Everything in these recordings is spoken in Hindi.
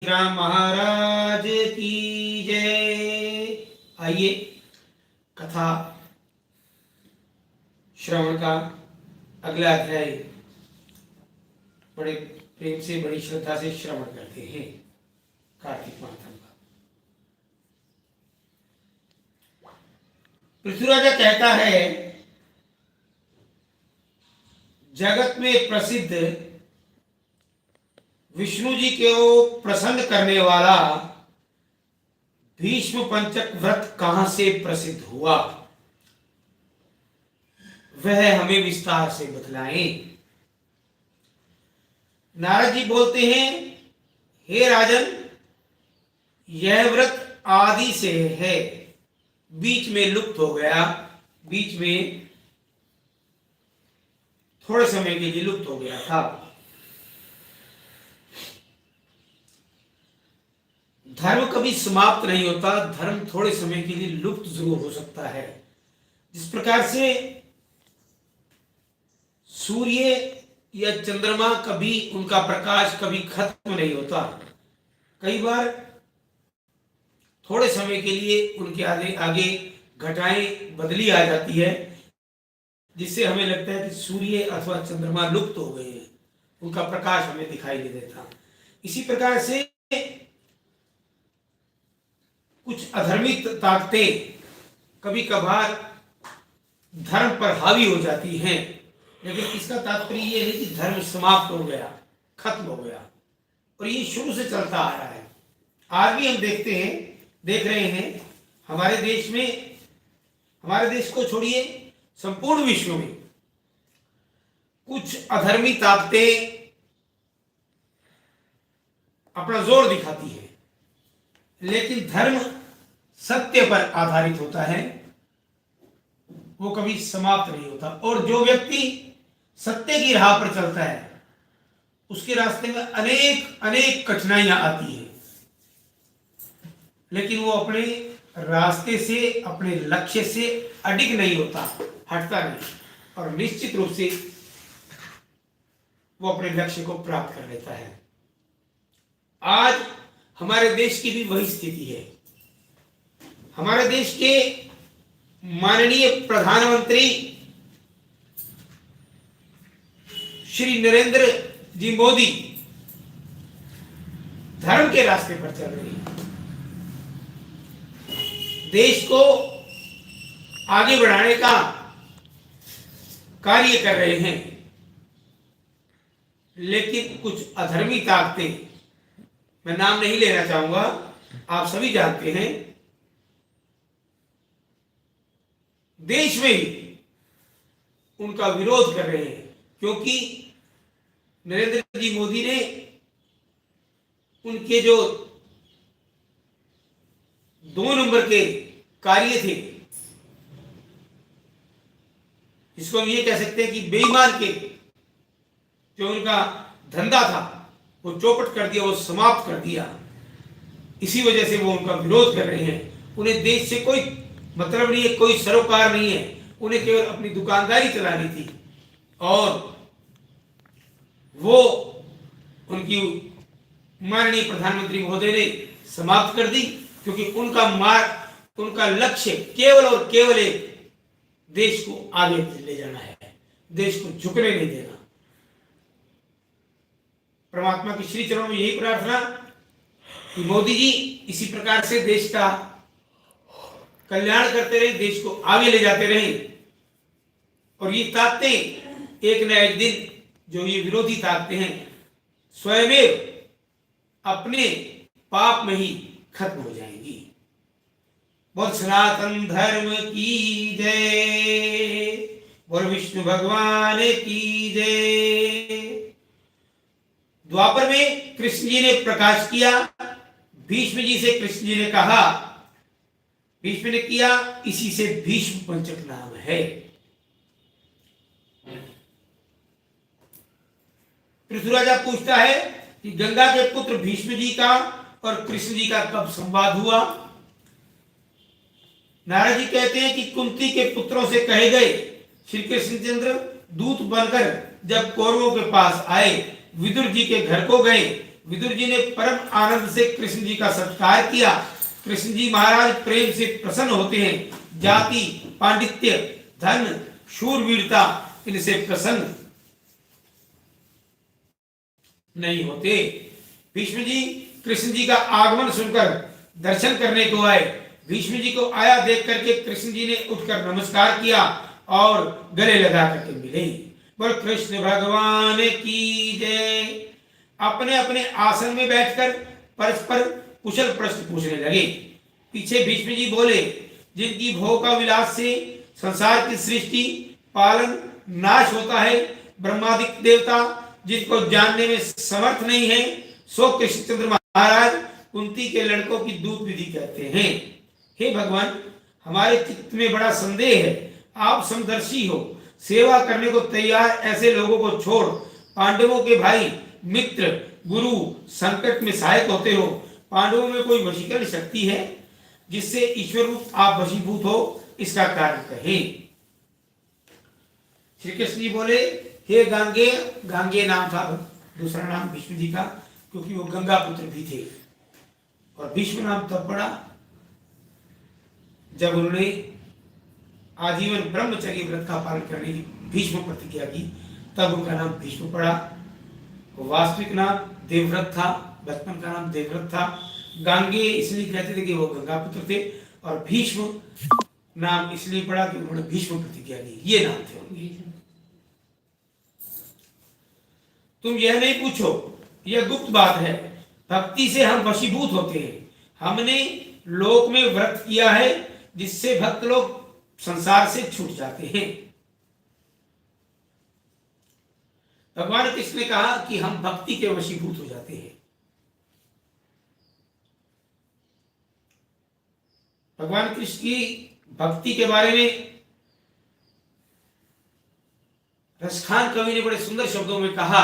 राम महाराज की जय। आइए कथा श्रवण का अगला अध्याय बड़े प्रेम से बड़ी श्रद्धा से श्रवण करते हैं। कार्तिक माथम का पृथ्वीराजा कहता है, जगत में प्रसिद्ध विष्णु जी को प्रसन्न करने वाला भीष्म पंचक व्रत कहां से प्रसिद्ध हुआ, वह हमें विस्तार से बतलाएं। नारद जी बोलते हैं, हे राजन, यह व्रत आदि से है, बीच में लुप्त हो गया, बीच में थोड़े समय के लिए लुप्त हो गया था। धर्म कभी समाप्त नहीं होता, धर्म थोड़े समय के लिए लुप्त जरूर हो सकता है। जिस प्रकार से सूर्य या चंद्रमा कभी उनका प्रकाश कभी खत्म नहीं होता, कई बार थोड़े समय के लिए उनके आगे आगे घटाएं बदली आ जाती है, जिससे हमें लगता है कि सूर्य अथवा चंद्रमा लुप्त हो गए हैं, उनका प्रकाश हमें दिखाई नहीं देता। इसी प्रकार से कुछ अधर्मी ताकतें कभी कभार धर्म पर हावी हो जाती हैं, लेकिन इसका तात्पर्य यह नहीं कि धर्म समाप्त हो गया, खत्म हो गया, और ये शुरू से चलता आ रहा है। आज भी हम देख रहे हैं हमारे देश में, हमारे देश को छोड़िए संपूर्ण विश्व में कुछ अधर्मी ताकतें अपना जोर दिखाती है, लेकिन धर्म सत्य पर आधारित होता है, वो कभी समाप्त नहीं होता। और जो व्यक्ति सत्य की राह पर चलता है, उसके रास्ते में अनेक अनेक कठिनाइयां आती हैं, लेकिन वो अपने रास्ते से, अपने लक्ष्य से अडिग नहीं होता, हटता नहीं, और निश्चित रूप से वो अपने लक्ष्य को प्राप्त कर लेता है। आज हमारे देश की भी वही स्थिति है। हमारे देश के माननीय प्रधानमंत्री श्री नरेंद्र जी मोदी धर्म के रास्ते पर चल रहे हैं, देश को आगे बढ़ाने का कार्य कर रहे हैं, लेकिन कुछ अधर्मी ताकतें, मैं नाम नहीं लेना चाहूंगा, आप सभी जानते हैं, देश में ही उनका विरोध कर रहे हैं, क्योंकि नरेंद्र जी मोदी ने उनके जो 2 नंबर के कार्य थे, जिसको हम ये कह सकते हैं कि बेईमान के जो उनका धंधा था, वो चौपट कर दिया, वो समाप्त कर दिया। इसी वजह से वो उनका विरोध कर रहे हैं। उन्हें देश से कोई मतलब नहीं है, कोई सरोकार नहीं है, उन्हें केवल अपनी दुकानदारी चलानी थी, और वो उनकी माननीय प्रधानमंत्री महोदय ने समाप्त कर दी, क्योंकि उनका लक्ष्य केवल और केवल देश को आगे ले जाना है, देश को झुकने नहीं देना। परमात्मा की श्री चरणों में यही प्रार्थना कि मोदी जी इसी प्रकार से देश का कल्याण करते रहे, देश को आगे ले जाते रहे, और ये ताकतें एक न एक दिन, जो ये विरोधी ताकतें हैं, स्वयं अपने पाप में ही खत्म हो जाएंगी। बोल सनातन धर्म की जय, बोल विष्णु भगवान की जय। द्वापर में कृष्ण जी ने प्रकाश किया, भीष्म जी से कृष्ण जी ने कहा, भीष्म ने किया, इसी से भीष्म पंचक नाम है। पृथ्वीराजा पूछता है कि गंगा के पुत्र भीष्म जी का और कृष्ण जी का कब संवाद हुआ। नारद जी कहते हैं कि कुंती के पुत्रों से कहे गए श्री कृष्णचंद्र दूत बनकर जब कौरवों के पास आए, विदुर जी के घर को गए, विदुर जी ने परम आनंद से कृष्ण जी का सत्कार किया। कृष्ण जी महाराज प्रेम से प्रसन्न होते हैं। जाति, पांडित्य, धन, शूरवीरता इनसे प्रसन्न नहीं होते। भीष्म जी कृष्ण जी का आगमन सुनकर दर्शन करने को आए। भीष्म जी को आया देख करके कृष्ण जी ने उठकर नमस्कार किया और गले लगा करके मिले। बोल कृष्ण भगवान की जय। अपने अपने आसन में बैठकर परस्पर कुशल प्रश्न पूछने लगे। पीछे भीष्म जी बोले, जिनकी भोग का विलास से संसार की सृष्टि, पालन, नाश होता है, ब्रह्मादिक देवता जिनको जानने में समर्थ नहीं है, सो कृष्णचंद्र महाराज कुंती के लड़कों की दूत विधि कहते हैं। हे भगवान, हमारे चित्त में बड़ा संदेह है। आप समदर्शी हो, सेवा करने को तैयार ऐसे लोगों को छोड़ पांडवों के भाई, मित्र, गुरु संकट में सहायक होते हो। पांडवों में कोई वशीकरण शक्ति है जिससे ईश्वर रूप आप वशीभूत हो? इसका कारण कहें। श्री कृष्ण जी बोले, हे गांगे, गांगे नाम था दूसरा नाम भीष्म जी का, क्योंकि वो गंगा पुत्र भी थे। और भीष्म नाम तब पड़ा जब उन्होंने आजीवन ब्रह्मचर्य व्रत का पालन करने की भीष्म प्रतिज्ञा की, तब उनका नाम भीष्म पड़ा। वास्तविक नाम देवव्रत था, बचपन का नाम देवव्रत था। गांगे इसलिए कहते थे कि वो गंगा पुत्र थे, और भीष्म नाम इसलिए पड़ा कि उन्होंने भीष्म प्रतिज्ञा की। ये नाम थे उनके। तुम यह नहीं पूछो, यह गुप्त बात है। भक्ति से हम वशीभूत होते हैं। हमने लोक में व्रत किया है जिससे भक्त लोग संसार से छूट जाते हैं। भगवान कृष्ण ने कहा कि हम भक्ति के वशीभूत हो जाते हैं। भगवान कृष्ण की भक्ति के बारे में रसखान कवि ने बड़े सुंदर शब्दों में कहा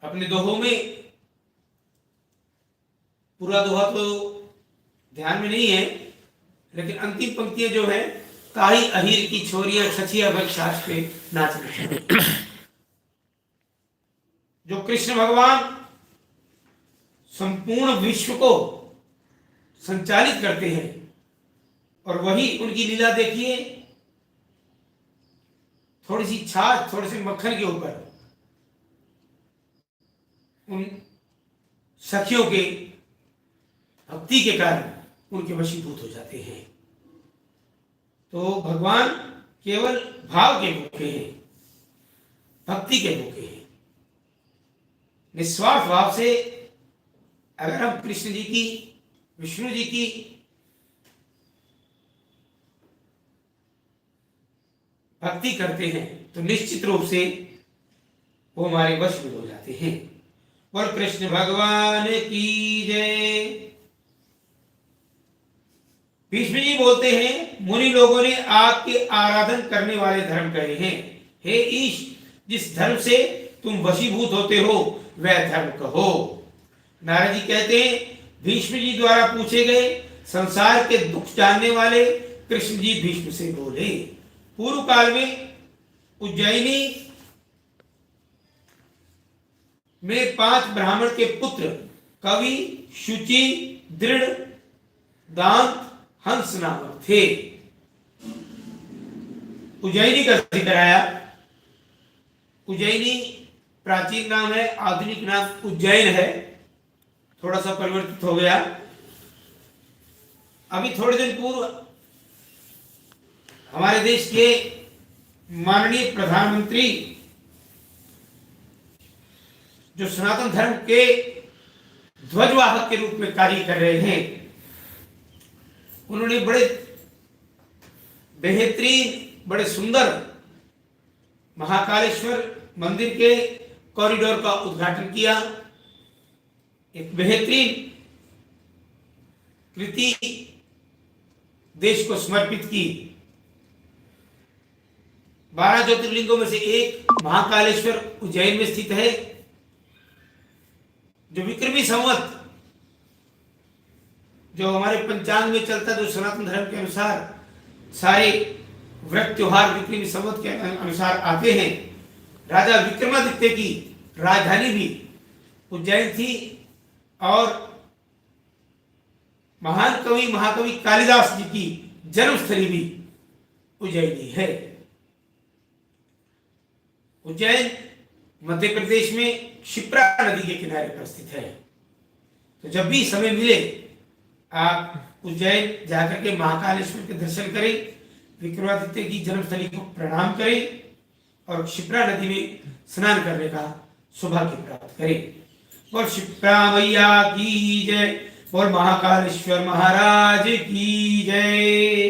अपने दोहों में। पूरा दोहा तो ध्यान में नहीं है, लेकिन अंतिम पंक्तियां जो है, ताही अहीर की छोरियां छछिया भर साज पे नाचने। जो कृष्ण भगवान संपूर्ण विश्व को संचालित करते हैं, और वही उनकी लीला देखिए, थोड़ी सी छाछ, थोड़े से मक्खन के ऊपर उन सखियों के भक्ति के कारण उनके वशीभूत हो जाते हैं। तो भगवान केवल भाव के भूखे हैं, भक्ति के भूखे हैं। निस्वार्थ भाव से अगर हम कृष्ण जी की, विष्णु जी की भक्ति करते हैं तो निश्चित रूप से वो हमारे वश में हो जाते हैं। और कृष्ण भगवान की जय। भीष्म जी बोलते हैं, मुनि लोगों ने आपके आराधन करने वाले धर्म कहे हैं। हे ईश, जिस धर्म से तुम वशीभूत होते हो वह धर्म कहो। नारद जी कहते हैं, भीष्म जी द्वारा पूछे गए संसार के दुख जानने वाले कृष्ण जी भीष्म से बोले। पूर्व काल में उज्जैनी में 5 ब्राह्मण के पुत्र कवि, शुचि, दृढ़, दांत, हंस नामक थे। उज्जैनी का जिक्र आया। उज्जैनी प्राचीन नाम है, आधुनिक नाम उज्जैन है, थोड़ा सा परिवर्तित हो गया। अभी थोड़े दिन पूर्व हमारे देश के माननीय प्रधानमंत्री, जो सनातन धर्म के ध्वजवाहक के रूप में कार्य कर रहे हैं, उन्होंने बड़े बेहतरीन, बड़े सुंदर महाकालेश्वर मंदिर के कॉरिडोर का उद्घाटन किया। एक बेहतरीन कृति देश को समर्पित की। 12 ज्योतिर्लिंगों में से एक महाकालेश्वर उज्जैन में स्थित है, जो विक्रमी संवत, जो हमारे पंचांग में चलता, जो सनातन धर्म के अनुसार सारे व्रत त्योहार विक्रमी संवत के अनुसार आते हैं। राजा विक्रमादित्य की राजधानी भी उज्जैन थी और महान कवि महाकवि कालिदास जी की जन्मस्थली भी उज्जैनी है। उज्जैन मध्य प्रदेश में क्षिप्रा नदी के किनारे पर स्थित है। तो जब भी समय मिले आप उज्जैन जाकर के महाकालेश्वर के दर्शन करें, विक्रमादित्य की जन्मस्थली को प्रणाम करें और क्षिप्रा नदी में स्नान करने का सौभाग्य प्राप्त करें। बोल क्षिप्रा मैया की जय, बोल महाकालेश्वर महाराज की जय।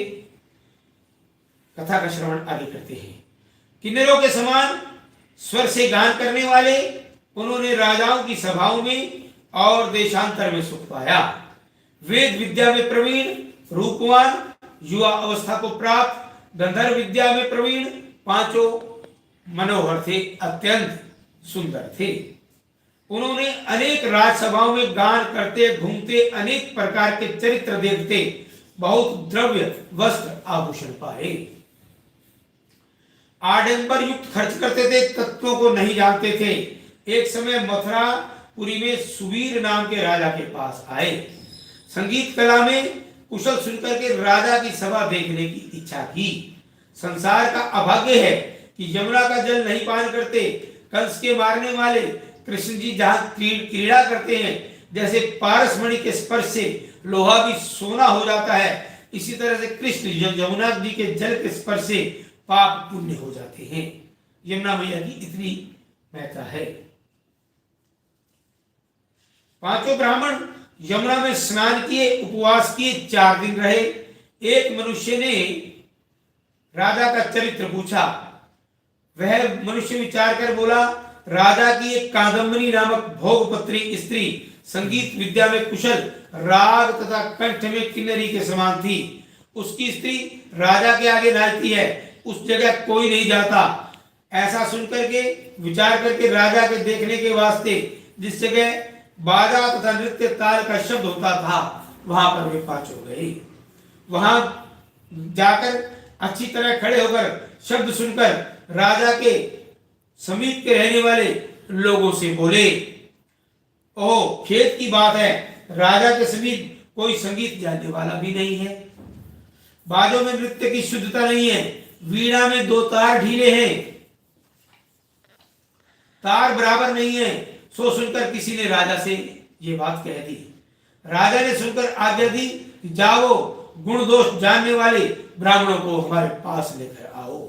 कथा का श्रवण आगे करते हैं। किन्नरों के समान स्वर से गान करने वाले उन्होंने राजाओं की सभाओं में और देशांतर में सुख पाया। वेद विद्या में प्रवीण, रूपवान, युवा अवस्था को प्राप्त, गंधर्व विद्या में प्रवीण, पांचों मनोहर थे, अत्यंत सुंदर थे। उन्होंने अनेक राजसभाओं में गान करते घूमते, अनेक प्रकार के चरित्र देखते, बहुत द्रव्य वस्त्र आभूषण पाए। आडंबर युक्त खर्च करते थे, तत्वों को नहीं जानते थे। एक समय मथुरापुरी में सुवीर नाम के राजा के पास आए। संगीत कला में कुशल सुनकर के राजा की सभा देखने की इच्छा की। संसार का अभाग्य है कि यमुना का जल नहीं पान करते। कंस के मारने वाले कृष्ण जी जहां क्रीड़ा करते हैं, जैसे पारसमणि के स्पर्श से लोहा भी सोना हो जाता है, इसी तरह से कृष्ण यमुना जी के जल के स्पर्श से पाप पुण्य हो जाते हैं। यमुना मैया की इतनी महत्ता है। पांचों ब्राह्मण यमुना में स्नान किए, उपवास किए, 4 दिन रहे। एक मनुष्य ने राजा का चरित्र पूछा। वह मनुष्य विचार कर बोला, राजा की एक कादम्बरी नामक भोगपत्री स्त्री संगीत विद्या में कुशल, राग तथा कंठ में किन्नरी के समान थी। उसकी स्त्री राजा के आगे नाचती है, उस जगह कोई नहीं जाता। ऐसा सुनकर के विचार करके राजा के देखने के वास्ते जिस जगह बाजा तथा नृत्य ताल का शब्द होता था, वहां पर वे पांचों गए। वहां जाकर अच्छी तरह खड़े होकर शब्द सुनकर राजा के समीप के रहने वाले लोगों से बोले, ओह खेत की बात है, राजा के समीप कोई संगीत जानने वाला भी नहीं है, बाजों में नृत्य की शुद्धता नहीं है, वीणा में 2 तार ढीले हैं, तार बराबर नहीं है। सो सुनकर किसी ने राजा से ये बात कह दी। राजा ने सुनकर आज्ञा दी, जाओ गुण दोष जानने वाले ब्राह्मणों को हमारे पास लेकर आओ।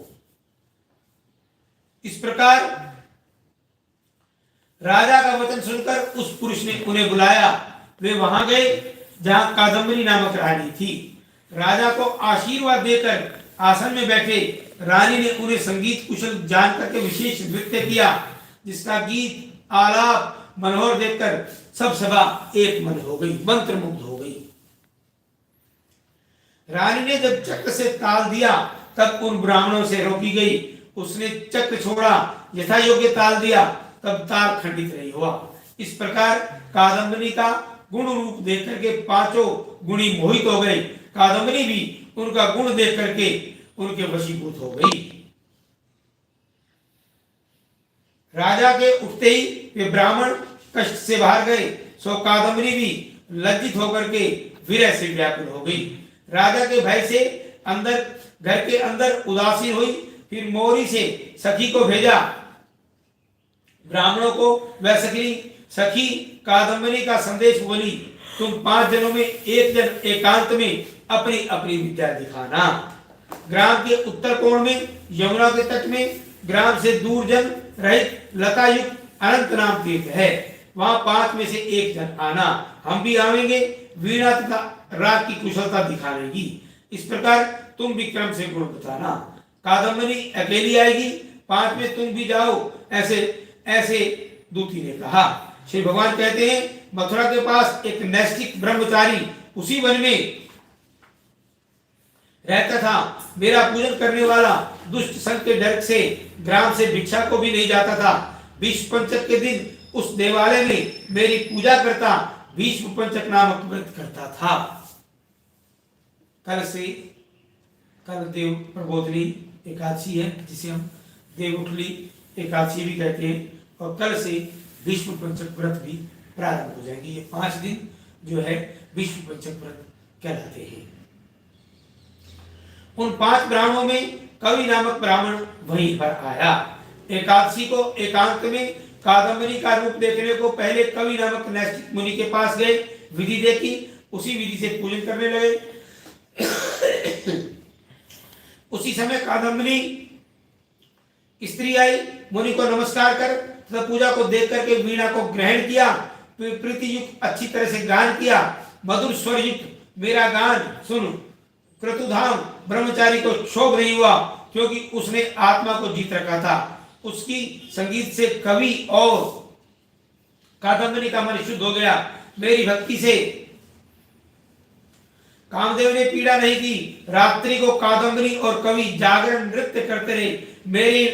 इस प्रकार राजा का वचन सुनकर उस पुरुष ने उन्हें बुलाया। वे वहां गए जहां कादम्बरी नामक रानी थी। राजा को आशीर्वाद देकर आसन में बैठे। रानी ने उन्हें संगीत कुशल जान करके विशेष नृत्य किया, जिसका गीत आलाप मनोहर देखकर सब सभा एक मन हो गई, मंत्रमुग्ध हो गई। रानी ने जब चक्र से ताल दिया तब उन ब्राह्मणों से रोकी गई। उसने चक्र छोड़ा, यथा योग्य ताल दिया, तब ताल खंडित नहीं हुआ। इस प्रकार कादम्बरी का गुण रूप देख करके पांचों गुणी मोहित हो गए। कादम्बरी भी उनका गुण देख करके उनके वशीभूत हो गई। राजा के उठते ही वे ब्राह्मण कष्ट से बाहर गए। सो कादम्बरी भी लज्जित होकर के विरह से व्याकुल हो गई। राजा के भय से अंदर घर के अंदर उदासीन हुई। फिर मोरी से सखी को भेजा। ब्राह्मणों को वह सखी कादम्बरी का संदेश बोली, तुम 5 जनों में एक जन एकांत में अपनी अपनी विद्या दिखाना। ग्राम के उत्तर कोण में यमुना के तट में ग्राम से दूर जन रहित लता युक्त अनंत नाम तीर्थ है। वहां 5 में से एक जन आना, हम भी आवेंगे। वीणा तथा राग की कुशलता दिखाने की। इस प्रकार तुम विक्रम से गुण बताना। कादम्बरी अकेली आएगी, 5 में तुम भी जाओ। ऐसे ऐसे दूती ने कहा। श्री भगवान कहते हैं, मथुरा के पास एक नैष्ठिक ब्रह्मचारी उसी वन में रहता था। मेरा पूजन करने वाला दुष्ट संग के डर से ग्राम से भिक्षा को भी नहीं जाता था। भीष्म पंचक के दिन उस देवालय में मेरी पूजा करता, भीष्म पंचक नामक व्रत करता था। कल देव प्रबोधनी एकादशी है, जिसे हम देव उठली एकादशी भी कहते हैं। और कल से भीष्म पंचक व्रत भी प्रारंभ हो जाएंगे। ये 5 दिन जो है भीष्म पंचक व्रत कहलाते हैं। उन 5 ब्राह्मणों में कवि नामक ब्राह्मण वहीं पर आया। एकादशी को एकांत में कादम्बरी का रूप देखने को पहले कवि नामक नैष्ठिक मुनि के पास गए, विधि देखी, उसी विधि से पूजन करने लगे। उसी समय कादम्बरी स्त्री आई, मुनि को नमस्कार कर तथा पूजा को देख करके वीणा को ग्रहण किया, प्रीति युक्त अच्छी तरह से गान किया। मधुर स्वर युक्त मेरा गान सुन क्रतुधाम ब्रह्मचारी को क्षोभ नहीं हुआ, क्योंकि उसने आत्मा को जीत रखा था। उसकी संगीत से कवि और कादम्बरी का मन शुद्ध हो गया। मेरी भक्ति से कामदेव ने पीड़ा नहीं की। रात्रि को कादम्बरी और कवि जागरण नृत्य करते रहे, मेरे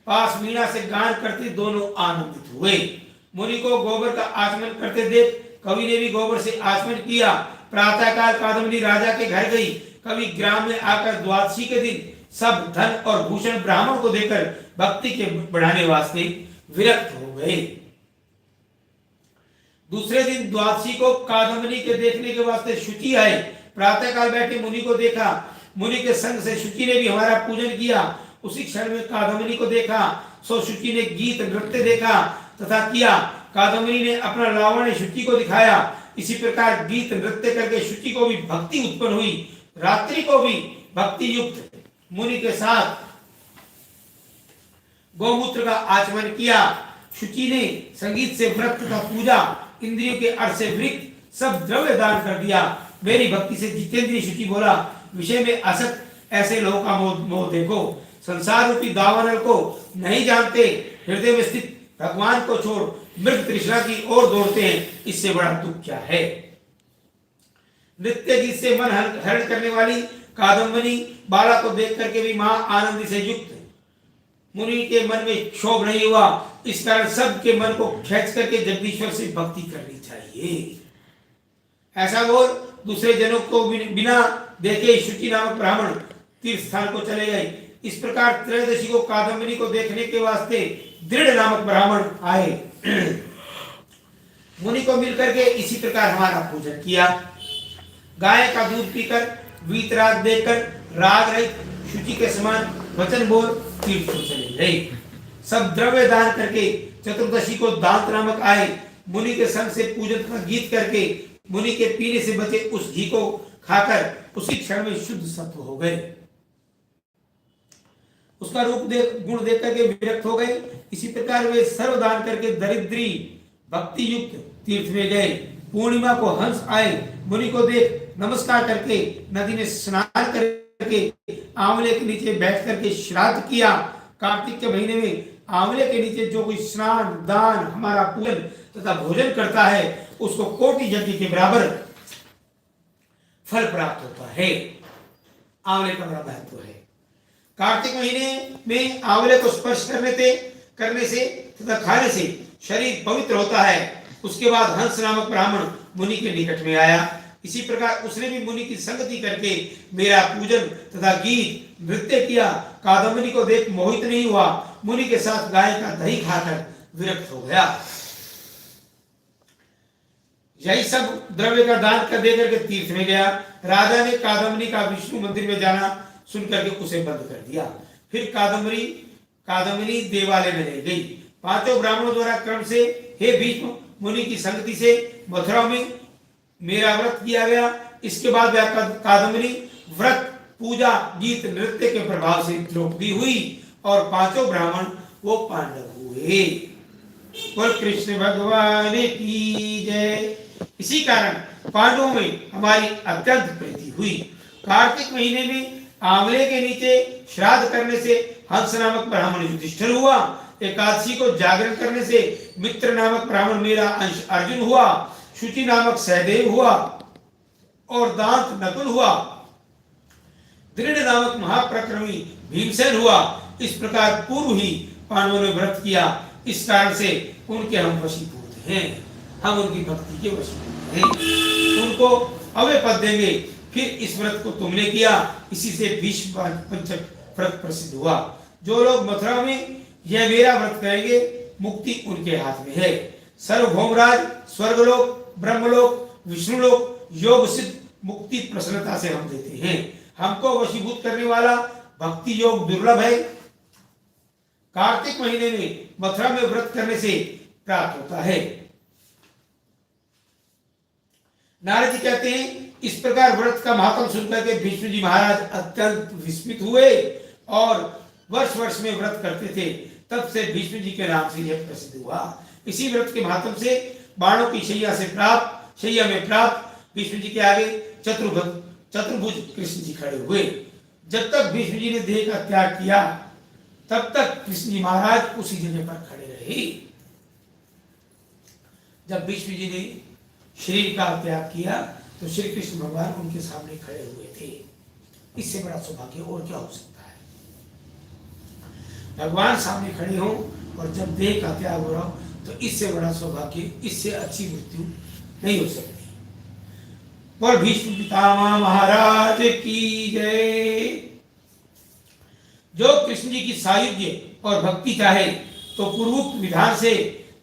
पास वीणा से गान करते दोनों आनंदित हुए। मुनि को गोबर का आचमन करते देख कवि ने भी गोबर से आचमन किया। प्रातःकाल कादम्बरी राजा के घर गई। कवि ग्राम में आकर द्वादशी के दिन सब धन और भूषण ब्राह्मण को देकर भक्ति के बढ़ाने वास्ते विरक्त हो गए। दूसरे दिन द्वादशी को कादम्बरी के देखने के वास्ते शुचि आए। प्रातःकाल बैठे मुनि को देखा। मुनि के संग से शुचि ने भी हमारा पूजन किया। उसी क्षण में कादम्बरी को देखा, सो शुचि ने गीत नृत्य देखा तथा किया। कादम्बरी ने अपना लावण्य शुचि को दिखाया। इसी प्रकार गीत नृत्य करके शुचि को भी भक्ति उत्पन्न हुई। रात्रि को भी भक्ति युक्त मुनि के साथ गौमूत्र का आचमन किया। शुचि ने संगीत से व्रत तथा पूजा, इंद्रियों के अर्थ से वृत्त सब द्रव्य दान कर दिया। मेरी भक्ति से जितेंद्रिय शुचि बोला, विषय में असक्त ऐसे लोगों का मोह देखो। संसार रूपी दावानल को नहीं जानते, हृदय में स्थित भगवान को छोड़ मृग तृष्णा की ओर दौड़ते हैं, इससे बड़ा दुख क्या है। नृत्य गीत से मन हरण करने वाली कादम्बरी बाला को देख करके भी महा आनंद से युक्त मुनि के मन में क्षोभ नहीं हुआ। इस कारण सबके मन को खेच करके जगदीश्वर से भक्ति करनी चाहिए। ऐसा बोल दूसरे जनों को बिना देखे शुचि नामक ब्राह्मण तीर्थ स्थान को चले गए। इस प्रकार त्रयोदशी को कादम्बरी को देखने के वास्ते दृढ़ नामक ब्राह्मण आए। मुनि को मिलकर के इसी प्रकार हमारा पूजन किया। गाय का दूध पीकर वीतराग देकर राग रहित शुचि के समान वचन बोल तीर्थ को चले गए। सब द्रव्य दान करके चतुर्दशी को दांत नामक आए। मुनि के संग से पूजन का गीत करके मुनि के पीने से बचे उस घी को खाकर उसी क्षण में शुद्ध सत्व हो गए। उसका रूप देख गुण देख करके विरक्त हो गए। इसी प्रकार वे सर्वदान करके दरिद्री भक्ति युक्त तीर्थ में गए। पूर्णिमा को हंस आए। मुनि को देख नमस्कार करके नदी में स्नान करके आंवले के नीचे बैठ करके श्राद्ध किया। कार्तिक के महीने में आंवले के नीचे जो कोई स्नान दान हमारा पूजन तथा भोजन करता है उसको कोटि यज्ञ के बराबर फल प्राप्त होता है। आंवले का बड़ा महत्व है। कार्तिक महीने में आंवले को स्पर्श करने से तथा खाने से शरीर पवित्र होता है। उसके बाद हंस नामक ब्राह्मण मुनि के निकट में आया। इसी प्रकार उसने भी मुनि की संगति करके मेरा पूजन तथा गीत नृत्य किया। कादम्बरी को देख मोहित नहीं हुआ। मुनि के साथ गाय का दही खाकर विरक्त हो गया। यही सब द्रव्य का दान कर दे करके तीर्थ में गया। राजा ने कादम्बरी का विष्णु मंदिर में जाना सुन करके उसे बंद कर दिया। फिर कादम्बरी देवालय में ले गई। 5 ब्राह्मणों द्वारा क्रम से हे भीष्म मुनि की संगति से मथुरा में मेरा व्रत किया गया। इसके बाद वह कादम्बरी व्रत पूजा गीत नृत्य के प्रभाव से द्रौपदी हुई और 5 ब्राह्मण वो पांडव हुए। बोल कृष्ण भगवान की जय। इसी कारण पांडवों में हमारी अत्यंत प्रीति हुई। कार्तिक महीने में आंवले के नीचे श्राद्ध करने से हंस नामक ब्राह्मण युधिष्ठिर हुआ। एकादशी को जागरण करने से मित्र नामक ब्राह्मण मेरा अंश अर्जुन हुआ। शुचि नामक सहदेव हुआ और दांत नकुल हुआ। दृढ़ नामक महाप्रक्रमी भीमसेन हुआ। इस प्रकार पूर्व ही पांडवों ने व्रत किया। इस कारण से उनके हम वशीभूत हैं। हम उनकी भक्ति के वशीभूत हैं। उनको अव्यय पद देंगे। फिर इस व्रत को तुमने किया। इसी से भीष्म पंचक व्रत प्रसिद्ध हुआ। जो लोग मथुरा में यह मेरा व्रत करेंगे मुक्ति उनके हाथ में है। सर्वभौमराज स्वर्गलोक, ब्रह्मलोक, विष्णुलोक, योग सिद्ध मुक्ति प्रसन्नता से हम देते हैं। हमको वशीभूत करने वाला भक्ति योग दुर्लभ है। कार्तिक महीने में मथुरा में व्रत करने से प्राप्त होता है। नारद जी कहते हैं, इस प्रकार व्रत का महात्म सुनकर के भीष्म जी महाराज अत्यंत विस्मित हुए और वर्ष वर्ष में व्रत करते थे। तब से भीष्म जी के नाम से यह प्रसिद्ध हुआ। इसी व्रत के महात्म से बाणों की शैया में प्राप्त भीष्म जी के आगे चतुर्भुज कृष्ण जी खड़े हुए। जब तक भीष्म जी ने देह का त्याग किया तब तक कृष्ण जी महाराज उसी जगह पर खड़े रहे। जब भीष्म जी ने शरीर का त्याग किया तो श्री कृष्ण भगवान उनके सामने खड़े हुए थे। इससे बड़ा सौभाग्य और क्या हो सकता है। भगवान सामने खड़े हो और जब देह का त्याग हो रहा हो तो इससे बड़ा सौभाग्य, इससे अच्छी मृत्यु नहीं हो सकती। और भीष्म पितामह महाराज की जय। जो कृष्ण जी की सायुज्य और भक्ति चाहे तो पूर्वोक्त विधान से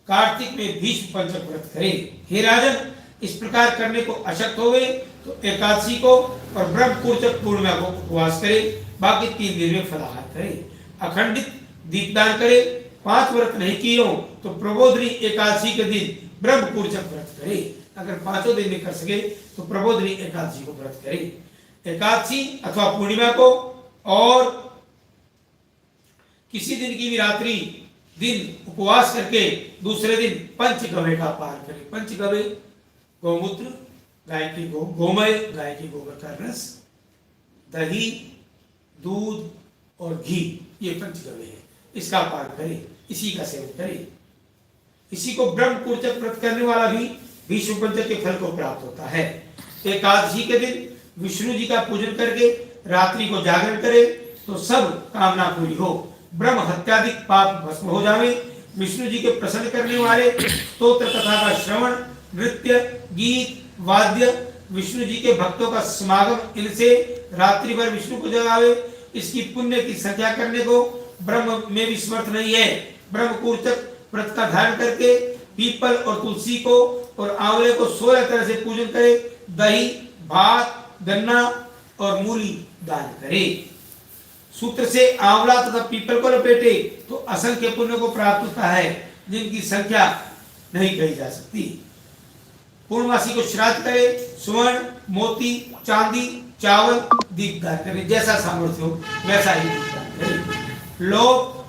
कार्तिक में भीष्म पंचक व्रत करे। हे राजन, इस प्रकार करने को अशक्त होवे तो एकादशी को और ब्रह्म पूर्णिमा पूर्णिमा को उपवास करे। बाकी 3 दिन में फलाहार करे, अखंडित दीपदान करे। 5 व्रत नहीं किए हो तो प्रबोधनी एकादशी के दिन ब्रह्म पूर्णिमा व्रत करे। अगर 5 दिन में कर सके तो प्रबोधनी एकादशी को व्रत करे। एकादशी अथवा पूर्णिमा को और किसी दिन की भी रात्रि दिन उपवास करके दूसरे दिन पंचगव्य का पान करे। पंचगव्य गौमूत्र, गाय की गोमय, गाय की गोबर का रस, दही, दूध और घी, ये पंचगव्य है। इसका पान करे, इसी का सेवन करे। इसी को ब्रह्म पूर्णिमा व्रत करने वाला भी भीष्म पंचक के फल को प्राप्त होता है। एकादशी के दिन विष्णु जी का पूजन करके रात्रि को जागरण करे तो सब कामना पूरी हो, ब्रह्म हत्यादि पाप भस्म हो जावे। विष्णु जी के प्रसन्न करने वाले स्तोत्र कथा का श्रवण, नृत्य, गीत, वाद्य, विष्णु जी के भक्तों का समागम, इनसे रात्रि भर विष्णु को जगावे। इसकी पुण्य की संख्या करने को ब्रह्म में भी समर्थ नहीं है। ब्रह्म पूर्णिमा व्रत का धारण करके पीपल और तुलसी को और आंवले को 16 तरह से पूजन करे। दही, भात, गन्ना और मूली दान करे। सूत्र से आंवला तथा पीपल को लपेटे तो असंख्य पुण्य को प्राप्त होता है, जिनकी संख्या नहीं कही जा सकती। पूर्णमासी को श्राद्ध करे, स्वर्ण, मोती, चांदी, चावल दीपदान करे। जैसा सामर्थ्य हो वैसा ही दीपदान करे। लोग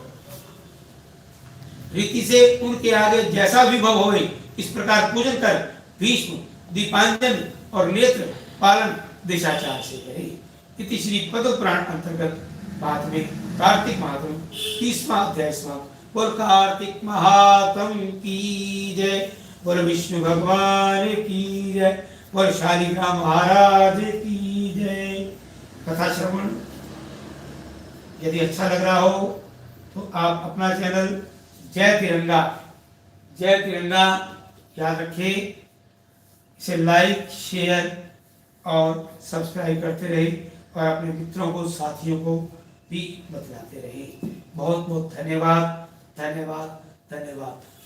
रीति से उनके आगे जैसा विभव होए इस प्रकार पूजन कर भीष्म दीपांजन और नेत्र पालन देशाचार से करे। इति श्री पद्म पुराण अंतर्गत बाद में कार्तिक महात्म 30वां अध्याय समाप्त। बोल कार्तिक महात्म की जय, बोल विष्णु भगवान की जय, बोल शालिग्राम महाराज की जय। कथा श्रवण यदि अच्छा लग रहा हो तो आप अपना चैनल जय तिरंगा याद रखें, इसे लाइक, शेयर और सब्सक्राइब करते रहे और अपने मित्रों को, साथियों को भी बतलाते रहे। बहुत बहुत धन्यवाद।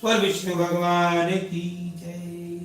और विष्णु भगवान की जय।